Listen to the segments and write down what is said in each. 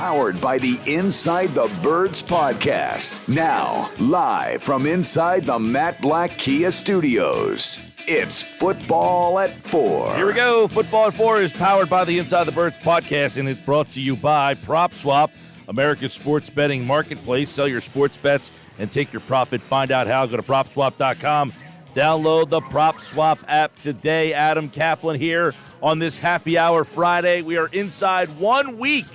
Powered by the Inside the Birds podcast. Now, live from inside the Matt Black Kia Studios. It's Football at 4. Here we go. Football at 4 is powered by the Inside the Birds podcast, and it's brought to you by PropSwap, America's sports betting marketplace. Sell your sports bets and take your profit. Find out how. Go to PropSwap.com. Download the PropSwap app today. Adam Caplan here on this Happy Hour Friday. We are inside 1 week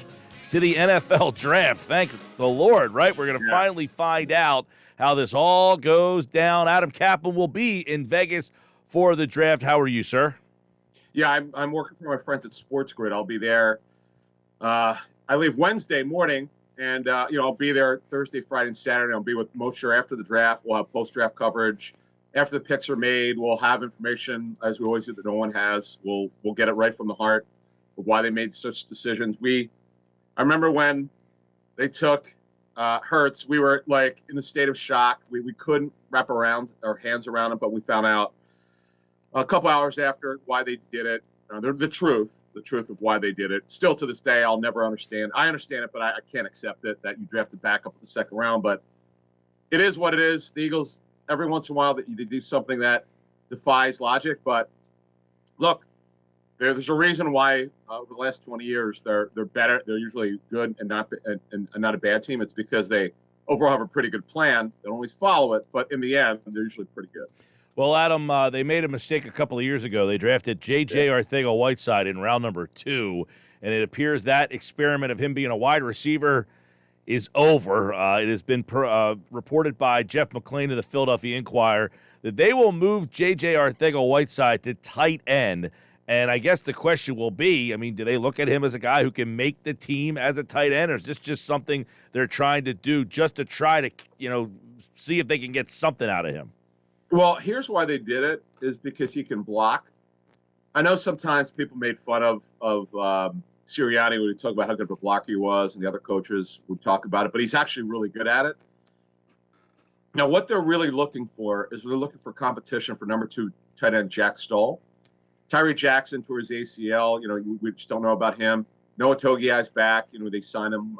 to the NFL draft. Thank the Lord, right? We're going to finally find out how this all goes down. Adam Caplan will be in Vegas for the draft. How are you, sir? Yeah, I'm working for my friends at Sports Grid. I'll be there. I leave Wednesday morning, and I'll be there Thursday, Friday, and Saturday. I'll be with Mosher after the draft. We'll have post-draft coverage. After the picks are made, we'll have information, as we always do, that no one has. We'll get it right from the heart of why they made such decisions. I remember when they took Hurts, we were like in a state of shock. We couldn't wrap around our hands around it, but we found out a couple hours after why they did it. The truth of why they did it. Still to this day, I'll never understand. I understand it, but I can't accept it that you drafted back up in the second round. But it is what it is. The Eagles, every once in a while, they do something that defies logic. But look, there's a reason why over the last 20 years they're better. They're usually good and not a bad team. It's because they overall have a pretty good plan. They don't always follow it, but in the end, they're usually pretty good. Well, Adam, they made a mistake a couple of years ago. They drafted JJ Arcega-Whiteside in round number 2, and it appears that experiment of him being a wide receiver is over. It has been reported by Jeff McClain of the Philadelphia Inquirer that they will move JJ Arcega-Whiteside to tight end. And I guess the question will be, do they look at him as a guy who can make the team as a tight end, or is this just something they're trying to do just to try to, see if they can get something out of him? Well, here's why they did it, is because he can block. I know sometimes people made fun of Sirianni when he talked about how good of a blocker he was, and the other coaches would talk about it, but he's actually really good at it. Now, what they're really looking for is they're looking for competition for number 2 tight end Jack Stoll. Tyree Jackson tore his ACL. We just don't know about him. Noah Togiai's back. They signed him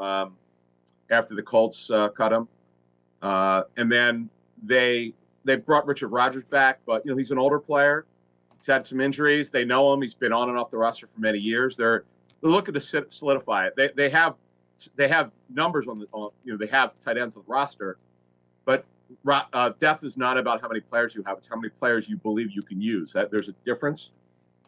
after the Colts cut him. And then they brought Richard Rodgers back, but, he's an older player. He's had some injuries. They know him. He's been on and off the roster for many years. They're looking to solidify it. They have numbers they have tight ends on the roster, but depth is not about how many players you have. It's how many players you believe you can use. There's a difference.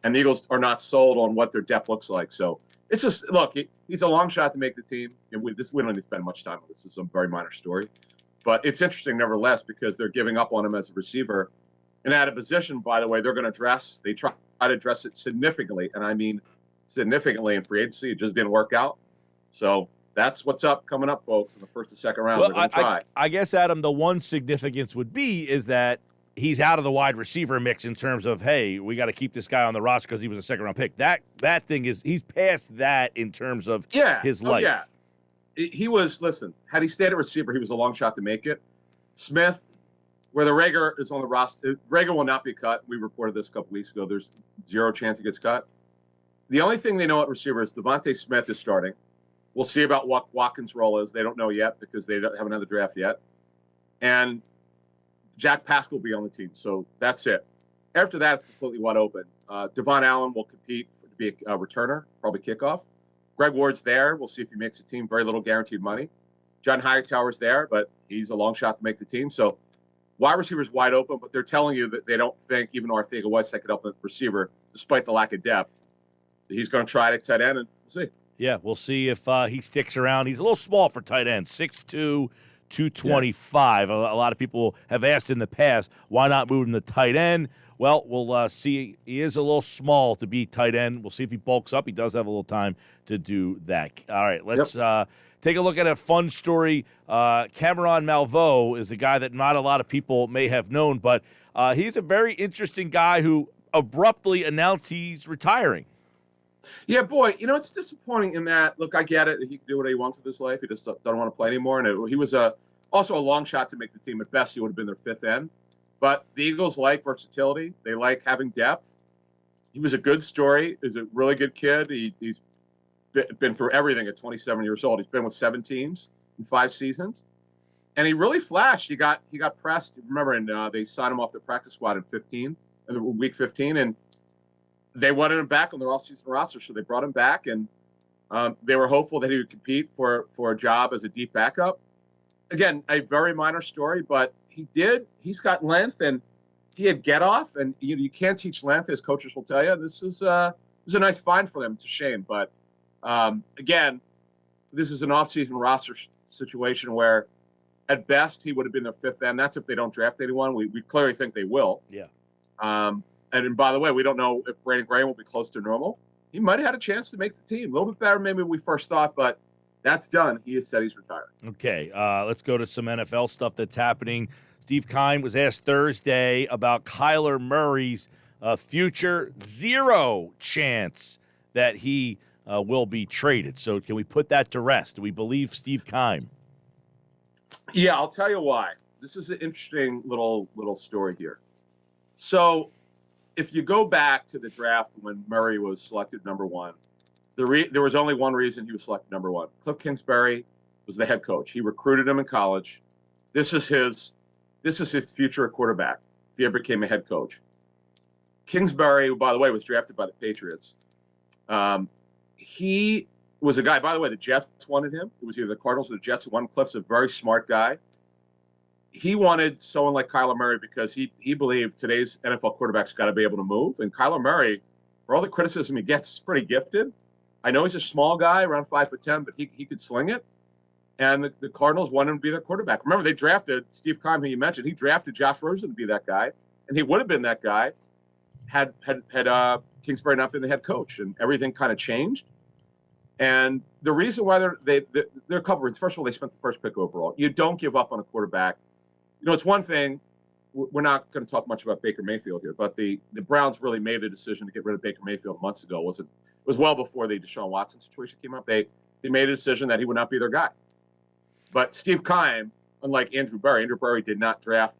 And the Eagles are not sold on what their depth looks like. So it's just, look, he's a long shot to make the team. And we don't need to spend much time on this. This is a very minor story. But it's interesting, nevertheless, because they're giving up on him as a receiver. And at a position, by the way, they try to dress it significantly. And I mean significantly in free agency. It just didn't work out. So that's what's coming up, folks, in the first and second round. Well, They're going to try. I guess, Adam, the one significance would be is that he's out of the wide receiver mix in terms of, hey, we got to keep this guy on the roster because he was a second-round pick. That thing is, he's past that in terms of his life. Yeah. He was, listen, had he stayed at receiver, he was a long shot to make it. Smith, where the Rager is on the roster, Rager will not be cut. We reported this a couple weeks ago. There's zero chance he gets cut. The only thing they know at receiver is Devontae Smith is starting. We'll see about what Watkins' role is. They don't know yet because they haven't had the draft yet. And Jack Pascal will be on the team. So that's it. After that, it's completely wide open. Devon Allen will compete to be a returner, probably kickoff. Greg Ward's there. We'll see if he makes the team. Very little guaranteed money. John Hightower's there, but he's a long shot to make the team. So wide receiver's wide open, but they're telling you that they don't think, even though Arcega-Whiteside could help the receiver, despite the lack of depth, that he's going to try to tight end, and we'll see. Yeah, we'll see if he sticks around. He's a little small for tight end, 6'2", 225. Yeah. A lot of people have asked in the past, why not move him to tight end? Well, we'll see. He is a little small to be tight end. We'll see if he bulks up. He does have a little time to do that. All right, let's take a look at a fun story. Cameron Malveaux is a guy that not a lot of people may have known, but he's a very interesting guy who abruptly announced he's retiring. Yeah, boy, it's disappointing in that, look, I get it. He can do what he wants with his life. He just doesn't want to play anymore. And he was also a long shot to make the team. At best, he would have been their fifth end. But the Eagles like versatility. They like having depth. He was a good story. He's a really good kid. He's been through everything at 27 years old. He's been with 7 teams in 5 seasons, and he really flashed. He got pressed. Remember, and they signed him off the practice squad in week 15, and they wanted him back on their off-season roster, so they brought him back, and they were hopeful that he would compete for a job as a deep backup. Again, a very minor story, but he's got length, and he had get off, and you can't teach length, as coaches will tell you. This is a nice find for them. It's a shame, but again, this is an off-season roster situation where, at best, he would have been their 5th end. That's if they don't draft anyone. We clearly think they will. Yeah. And by the way, we don't know if Brandon Graham will be close to normal. He might have had a chance to make the team. A little bit better maybe we first thought, but that's done. He has said he's retiring. Okay, let's go to some NFL stuff that's happening. Steve Keim was asked Thursday about Kyler Murray's future. 0 chance that he will be traded. So can we put that to rest? Do we believe Steve Keim? Yeah, I'll tell you why. This is an interesting little story here. So if you go back to the draft when Murray was selected number 1, there was only one reason he was selected number 1. Cliff Kingsbury was the head coach. He recruited him in college. This is his future quarterback if he ever became a head coach. Kingsbury, who, by the way, was drafted by the Patriots. He was a guy, by the way, the Jets wanted him. It was either the Cardinals or the Jets who wanted. Cliff's a very smart guy. He wanted someone like Kyler Murray because he believed today's NFL quarterback's got to be able to move. And Kyler Murray, for all the criticism he gets, is pretty gifted. I know he's a small guy, around 5'10", but he could sling it. And the Cardinals wanted him to be their quarterback. Remember, they drafted Steve Keim, who you mentioned. He drafted Josh Rosen to be that guy, and he would have been that guy had Kingsbury not been the head coach. And everything kind of changed. And the reason why there are a couple reasons. First of all, they spent the first pick overall. You don't give up on a quarterback. It's one thing. We're not going to talk much about Baker Mayfield here, but the Browns really made the decision to get rid of Baker Mayfield months ago. It was well before the Deshaun Watson situation came up. They made a decision that he would not be their guy. But Steve Keim, unlike Andrew Berry did not draft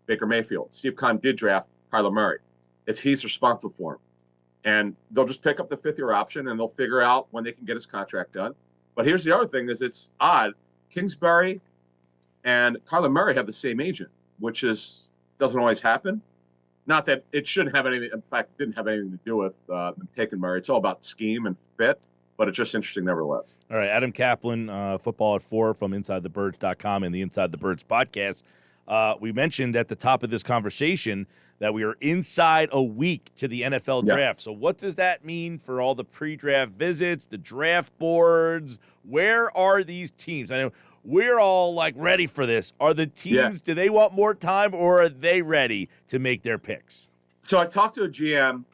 Baker Mayfield. Steve Keim did draft Kyler Murray. He's responsible for him. And they'll just pick up the 5th-year option, and they'll figure out when they can get his contract done. But here's the other thing: it's odd. Kingsbury and Kyler Murray have the same agent, which doesn't always happen. Not that it shouldn't have anything. In fact, it didn't have anything to do with them taking Murray. It's all about scheme and fit. But it's just interesting nevertheless. All right, Adam Caplan, Football at 4 from InsideTheBirds.com and the Inside the Birds podcast. We mentioned at the top of this conversation that we are inside a week to the NFL draft. So what does that mean for all the pre-draft visits, the draft boards? Where are these teams? I know we're all ready for this. Are the teams, do they want more time, or are they ready to make their picks? So I talked to a GM,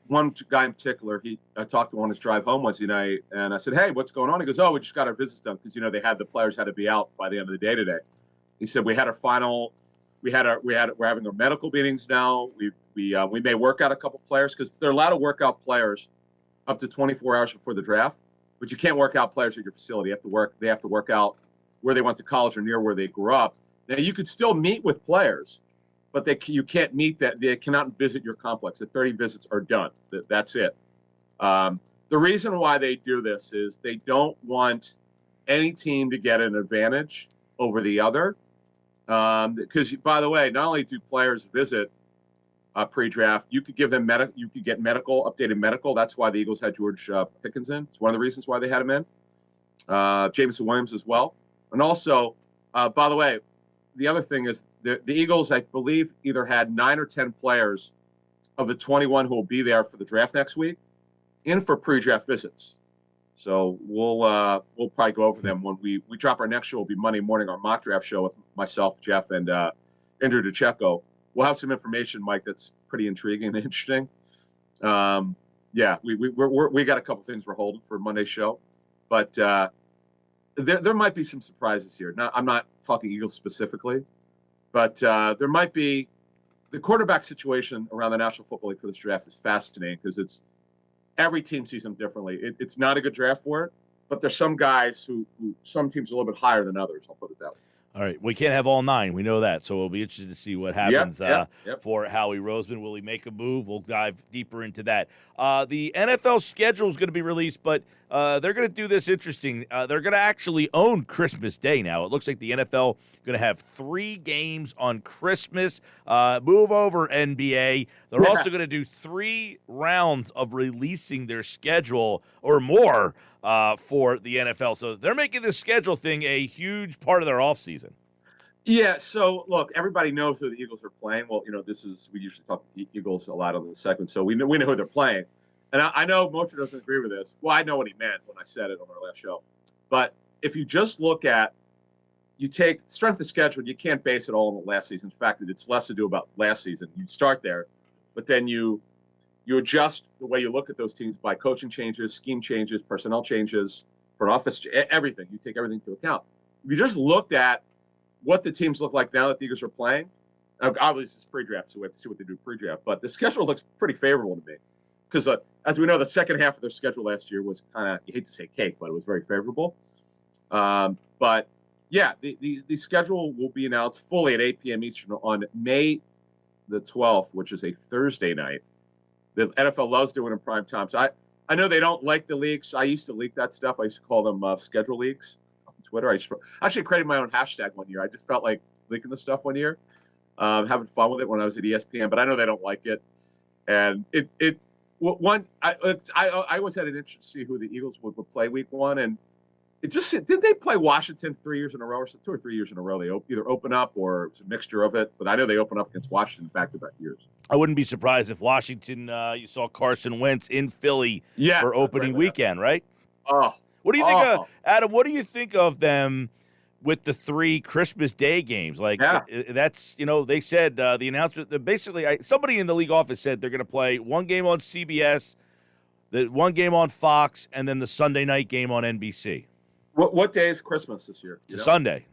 one guy in particular. I talked to him on his drive home Wednesday night, and I said, "Hey, what's going on?" He goes, "Oh, we just got our visits done because the players had to be out by the end of the day today." He said, "We had our final. We're having our medical meetings now. We may work out a couple players because they're allowed to work out players up to 24 hours before the draft, but you can't work out players at your facility. They have to work out where they went to college or near where they grew up. Now you could still meet with players, but you can't meet that. They cannot visit your complex. The 30 visits are done. That's it. The reason why they do this is they don't want any team to get an advantage over the other. Because, by the way, not only do players visit pre-draft, you could give them you could get updated medical. That's why the Eagles had George Pickens in. It's one of the reasons why they had him in. Jameson Williams as well. And also, by the way, the other thing is the Eagles, I believe, either had 9 or 10 players of the 21 who will be there for the draft next week in for pre-draft visits. So we'll probably go over them when we drop our next show. Will be Monday morning, our mock draft show with myself, Jeff, and Andrew DeCecco. We'll have some information, Mike, that's pretty intriguing and interesting. We got a couple things we're holding for Monday's show, but there might be some surprises here. Now, I'm not talking Eagles specifically, but there might be the quarterback situation around the National Football League for this draft is fascinating because every team sees them differently. It's not a good draft for it, but there's some guys who some teams are a little bit higher than others. I'll put it that way. All right, we can't have all 9. We know that, so we'll be interested to see what happens for Howie Roseman. Will he make a move? We'll dive deeper into that. The NFL schedule is going to be released, but they're going to do this interesting. They're going to actually own Christmas Day now. It looks like the NFL going to have 3 games on Christmas. Move over, NBA. They're also going to do 3 rounds of releasing their schedule or more for the NFL. So they're making this schedule thing a huge part of their offseason. Yeah, so look, everybody knows who the Eagles are playing. Well, we usually talk Eagles a lot on the segment, so we know who they're playing. And I know Moshe doesn't agree with this. Well, I know what he meant when I said it on our last show. But if you just look at, you take strength of schedule, you can't base it all on last season. In fact, it's less to do about last season. You start there, but then you adjust the way you look at those teams by coaching changes, scheme changes, personnel changes, front office, everything. You take everything into account. If you just looked at what the teams look like now that the Eagles are playing, obviously it's pre-draft, so we have to see what they do pre-draft, but the schedule looks pretty favorable to me. Because as we know, the second half of their schedule last year was kind of, you hate to say cake, but it was very favorable. But yeah, the schedule will be announced fully at 8 p.m. Eastern on May the 12th, which is a Thursday night. The NFL loves doing it in prime time. So I know they don't like the leaks. I used to leak that stuff. I used to call them schedule leaks on Twitter. I actually created my own hashtag one year. I just felt like leaking the stuff one year, having fun with it when I was at ESPN. But I know they don't like it. And I always had an interest to see who the Eagles would play week 1. And it just did they play Washington 3 years in a row or so, 2 or 3 years in a row? They either open up or it's a mixture of it. But I know they open up against Washington back-to-back years. I wouldn't be surprised if Washington, you saw Carson Wentz in Philly for opening weekend, right? Oh. What do you think of, Adam, what do you think of them with the 3 Christmas Day games? That's, they said the announcement, basically somebody in the league office said they're going to play 1 game on CBS, the 1 game on Fox, and then the Sunday night game on NBC. What day is Christmas this year? Sunday.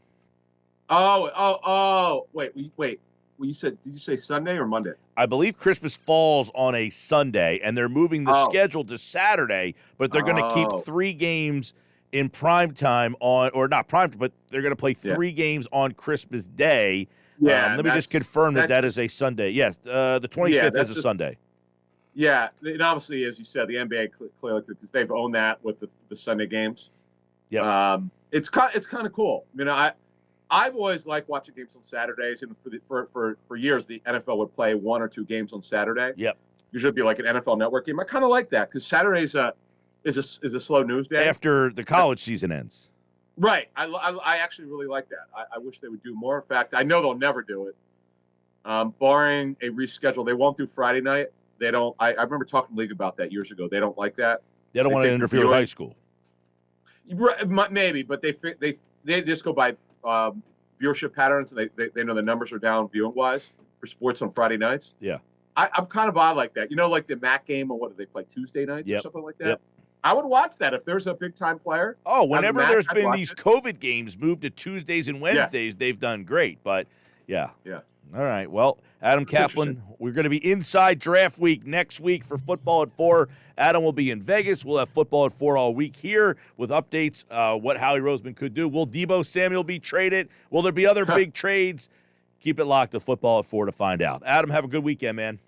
Wait. Well, did you say Sunday or Monday? I believe Christmas falls on a Sunday, and they're moving the schedule to Saturday, but they're going to keep 3 games in prime time or not prime, but they're going to play 3 games on Christmas Day. Yeah. Let me just confirm that is a Sunday. Yes, the 25th is a Sunday. Yeah, and obviously, as you said, the NBA clearly, because they've owned that with the Sunday games. Yeah, it's kind of cool. I've always liked watching games on Saturdays, and for years the NFL would play 1 or 2 games on Saturday. Yep. Usually it'd be like an NFL Network game. I kind of like that because Saturday's is a slow news day after the college season ends. Right. I actually really like that. I wish they would do more. In fact, I know they'll never do it. Barring a reschedule, they won't do Friday night. They don't. I remember talking to the league about that years ago. They don't like that. They don't want to interfere with high school. Maybe, but they just go by viewership patterns. And they know the numbers are down viewing wise for sports on Friday nights. Yeah. I'm kind of odd like that. Like the MAC game, or what do they play, Tuesday nights or something like that? Yep. I would watch that if there's a big-time player. Oh, whenever there's been these COVID games moved to Tuesdays and Wednesdays, they've done great. But, yeah. Yeah. All right. Well, Adam Caplan, we're going to be inside draft week next week for Football at 4. Adam will be in Vegas. We'll have Football at 4 all week here with updates, what Howie Roseman could do. Will Deebo Samuel be traded? Will there be other big trades? Keep it locked to Football at 4 to find out. Adam, have a good weekend, man.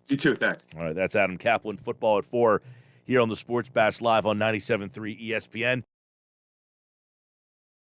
You too. Thanks. All right. That's Adam Caplan, Football at 4 here on the Sports Bash Live on 97.3 ESPN.